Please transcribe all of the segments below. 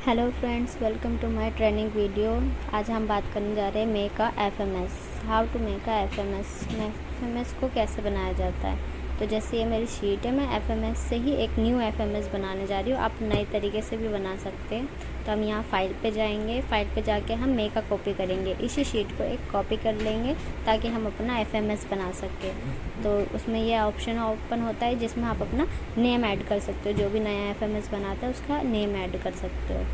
Hello friends, welcome to my training video. आज हम बात करने जा रहे हैं make a FMS. How to make a FMS. FMS को कैसे बनाया जाता है। तो जैसे ये मेरी शीट है, मैं एफएमएस से ही एक न्यू एफएमएस बनाने जा रही हूँ। आप नए तरीके से भी बना सकते हैं। तो हम यहाँ फाइल पे जाएंगे। फाइल पे जाके हम मेक अ कॉपी करेंगे। इसी शीट को एक कॉपी कर लेंगे ताकि हम अपना एफएमएस बना सकें। तो उसमें ये ऑप्शन ओपन होता है जिसमें आप अपना नेम ऐड कर सकते हो। जो भी नया एफएमएस बनाता है उसका नेम ऐड कर सकते हो।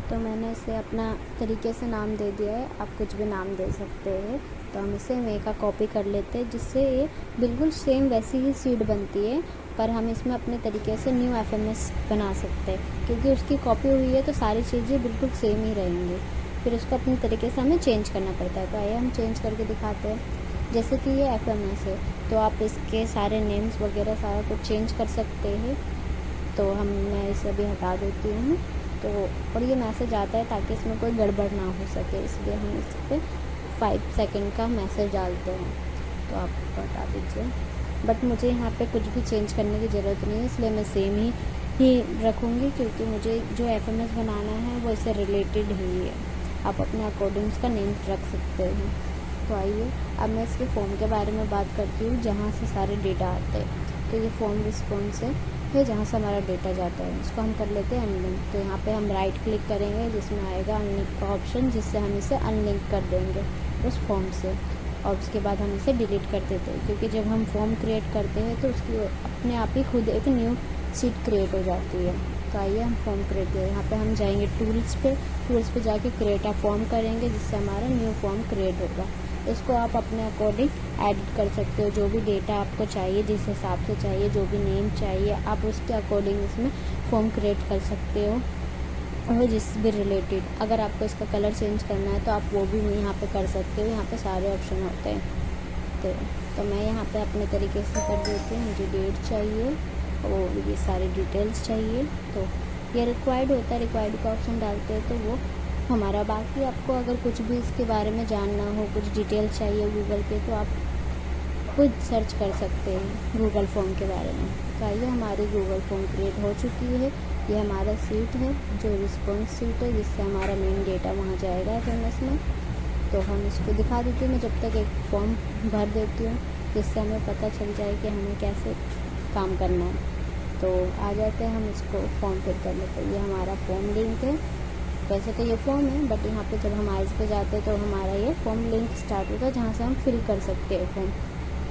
तो मैंने इसे अपना तरीके से नाम दे दिया है। आप कुछ भी नाम दे सकते हैं। तो हम इसे मेक अ कॉपी कर लेते हैं जिससे ये बिल्कुल सेम वैसी ही सीट बनती है, पर हम इसमें अपने तरीके से न्यू एफएमएस बना सकते हैं। क्योंकि उसकी कॉपी हुई है तो सारी चीज़ें बिल्कुल सेम ही रहेंगी। फिर उसको अपने तरीके से हमें चेंज करना पड़ता है। तो आइए हम चेंज करके दिखाते हैं। जैसे कि ये एफएमएस है तो आप इसके सारे नेम्स वगैरह सारा कुछ चेंज कर सकते हैं। तो मैं इसे अभी हटा देती हूँ। तो और ये मैसेज आता है ताकि इसमें कोई गड़बड़ ना हो सके, इसलिए हम इस पर 5 सेकंड का मैसेज डालते हैं। तो आप बता दीजिए। बट मुझे यहाँ पे कुछ भी चेंज करने की ज़रूरत नहीं है, इसलिए मैं सेम ही रखूँगी क्योंकि मुझे जो एफएमएस बनाना है वो इससे रिलेटेड ही है। आप अपने अकॉर्डिंग उसका नेम रख सकते हैं। तो आइए अब मैं इसके फॉर्म के बारे में बात करती हूँ जहाँ से सारे डेटा आते हैं। तो ये फॉर्म रिस्पॉन्स है जहाँ से हमारा डेटा जाता है, उसको हम कर लेते हैं अनलिंक। तो यहाँ पे हम राइट क्लिक करेंगे जिसमें आएगा अनलिंक का ऑप्शन, जिससे हम इसे अनलिंक कर देंगे उस फॉर्म से। और उसके बाद हम इसे डिलीट कर देते हैं क्योंकि जब हम फॉर्म क्रिएट करते हैं तो उसकी अपने आप ही खुद एक न्यू शीट क्रिएट हो जाती है। तो आइए हम फॉर्म क्रिएट करें। यहाँ पे हम जाएंगे टूल्स पे जाके क्रिएट अ फॉर्म करेंगे जिससे हमारा न्यू फॉर्म क्रिएट होगा। इसको आप अपने अकॉर्डिंग एडिट कर सकते हो। जो भी डेटा आपको चाहिए, जिस हिसाब से चाहिए, जो भी नेम चाहिए, आप उसके अकॉर्डिंग इसमें फॉर्म क्रिएट कर सकते हो। और जिस भी रिलेटेड अगर आपको इसका कलर चेंज करना है तो आप वो भी यहाँ पे कर सकते हो। यहाँ पे सारे ऑप्शन होते हैं। तो मैं यहाँ पे अपने तरीके से कर देती हूँ। मुझे डेट चाहिए और ये सारी डिटेल्स चाहिए। तो ये रिक्वायर्ड होता है, रिक्वायर्ड का ऑप्शन डालते हैं तो वो हमारा। बाकी आपको अगर कुछ भी इसके बारे में जानना हो, कुछ डिटेल्स चाहिए गूगल पे, तो आप खुद सर्च कर सकते हैं गूगल फॉर्म के बारे में। तो आइए हमारी गूगल फॉर्म क्रिएट हो चुकी है। ये हमारा सीट है जो रिस्पॉन्स सीट है, जिससे हमारा मेन डेटा वहाँ जाएगा एफएमएस में। तो हम इसको दिखा देती हूँ। मैं जब तक एक फॉर्म भर देती हूँ जिससे हमें पता चल जाए कि हमें कैसे काम करना है। तो आ जाते हैं हम इसको फॉर्म फिल करने पर। ये हमारा फॉर्म लिंक है। वैसे तो ये फॉर्म है बट यहाँ पे जब हम आइज पे जाते हैं तो हमारा ये फॉर्म लिंक स्टार्ट होता है जहाँ से हम फिल कर सकते हैं फॉर्म,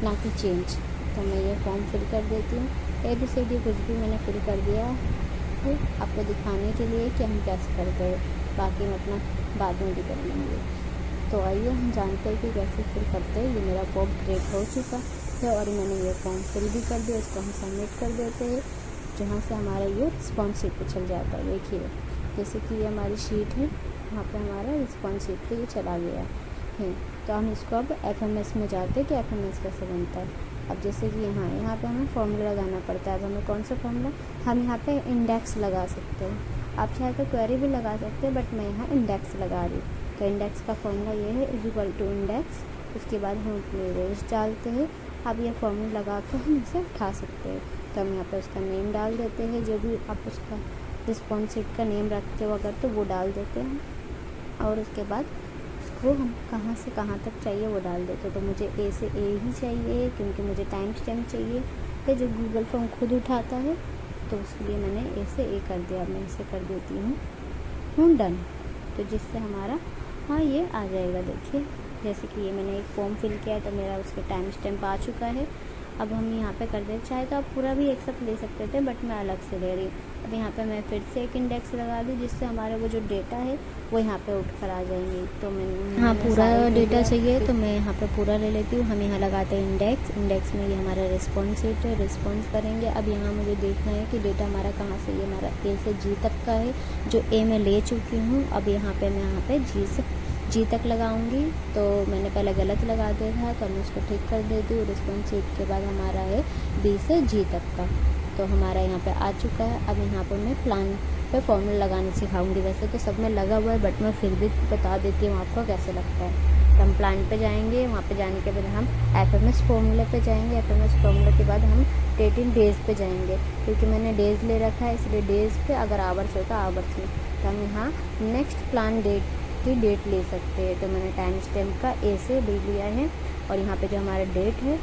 ना कि चेंज। तो मैं ये फॉर्म फिल कर देती हूँ। ABCD कुछ भी मैंने फिल कर दिया है आपको दिखाने के लिए कि हम कैसे करते हैं। बाकी हम अपना बाद में भी कर लेंगे। तो आइए हम जानते हैं कि कैसे फिल करते हैं। ये मेरा फॉर्म क्रिएट हो चुका है और मैंने ये फॉर्म फिल भी कर दिया। इसको हम सबमिट कर देते हैं जहाँ से हमारा ये रिस्पॉन्स शीट पर चल जाता है। देखिए जैसे कि ये हमारी शीट है, वहाँ पे हमारा रिस्पॉन्स शीट पे ये चला गया है। तो हम इसको अब एफएमएस में जाते हैं कि एफएमएस कैसे बनता है। अब जैसे कि यहाँ पे हमें फॉर्मूला लगाना पड़ता है। अब हमें कौन सा फॉर्मूला, हम यहाँ पे इंडेक्स लगा सकते हैं। आप चाहे तो क्वेरी भी लगा सकते हैं बट मैं यहाँ इंडेक्स लगा रही हूँ। तो इंडेक्स का फॉर्मूला ये है इक्वल टू इंडेक्स। उसके बाद हम अपने रेंज डालते हैं। अब ये फॉर्मूला लगा के हम इसे उठा सकते हैं। तो हम यहाँ पर उसका नेम डाल देते हैं, जो भी आप उसका रिस्पॉन्स शीट का नेम रखते हो अगर, तो वो डाल देते हैं। और उसके बाद उसको हम कहाँ से कहाँ तक चाहिए वो डाल देते हैं। तो मुझे A से A ही चाहिए क्योंकि मुझे टाइम स्टैम्प चाहिए है जो गूगल फॉर्म खुद उठाता है। तो उसके लिए मैंने A से A कर दिया। मैं इसे कर देती हूँ डन। तो जिससे हमारा ये आ जाएगा। देखिए जैसे कि ये मैंने एक फॉर्म फिल किया तो मेरा उसके टाइम स्टैम्प आ चुका है। अब हम यहाँ पे कर दें, चाहे तो आप पूरा भी एक साथ ले सकते थे बट मैं अलग से ले रही हूँ। अब यहाँ पे मैं फिर से एक इंडेक्स लगा दूँ जिससे हमारा वो जो डेटा है वो यहाँ पे उठ कर आ जाएंगे। तो मैं पूरा डेटा चाहिए तो मैं यहाँ पे पूरा ले लेती हूँ। हम यहाँ लगाते हैं इंडेक्स। इंडेक्स में ये हमारा रिस्पॉन्स शीट है, रिस्पॉन्स करेंगे। अब यहाँ मुझे देखना है कि डेटा हमारा कहाँ से, ये हमारा A से G तक का है जो A में ले चुकी हूँ। अब यहाँ पे मैं यहाँ पे G तक लगाऊंगी। तो मैंने पहले गलत लगा दिया था तो मैं उसको ठीक कर देती हूँ। रिस्पॉन्स शीट के बाद हमारा है B से G तक का। तो हमारा यहाँ पे आ चुका है। अब यहाँ पर मैं प्लान पे फॉर्मूला लगाना सिखाऊंगी। वैसे तो सब में लगा हुआ है बट मैं फिर भी बता देती हूँ आपको कैसे लगता है। तो हम प्लान पे जाएंगे, वहाँ पे जाने के बाद हम FMS फॉर्मूला पे जाएंगे। FMS फॉर्मूला के बाद हम डेट इन डेज़ पे जाएंगे, क्योंकि मैंने डेज़ ले रखा है, इसलिए डेज़ पे अगर आवर्स होता आवर्स में, तो हम यहाँ नेक्स्ट प्लान डेट की डेट ले सकते हैं। तो मैंने टाइम स्टैम्प का A से D लिया है, और यहाँ पे जो हमारा डेट है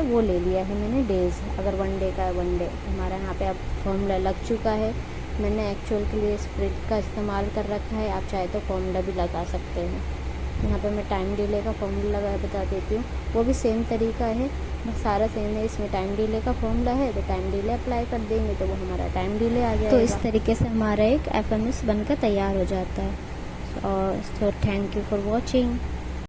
वो ले लिया है मैंने डेज़। अगर 1 डे का है 1 डे, हमारा यहाँ पे अब फॉर्मूला लग चुका है। मैंने एक्चुअल के लिए स्प्रेड का इस्तेमाल कर रखा है, आप चाहे तो फॉर्मूला भी लगा सकते हैं। यहाँ पे मैं टाइम डिले का फॉर्मूला लगा बता देती हूँ, वो भी सेम तरीका है, बस सारा सेम है। इसमें टाइम डिले का फॉर्मूला है, तो टाइम डिले अप्लाई कर देंगे तो वो हमारा टाइम डिले आ जाएगा। तो इस तरीके से हमारा एक FMS बनकर तैयार हो जाता है। और so thank you for watching.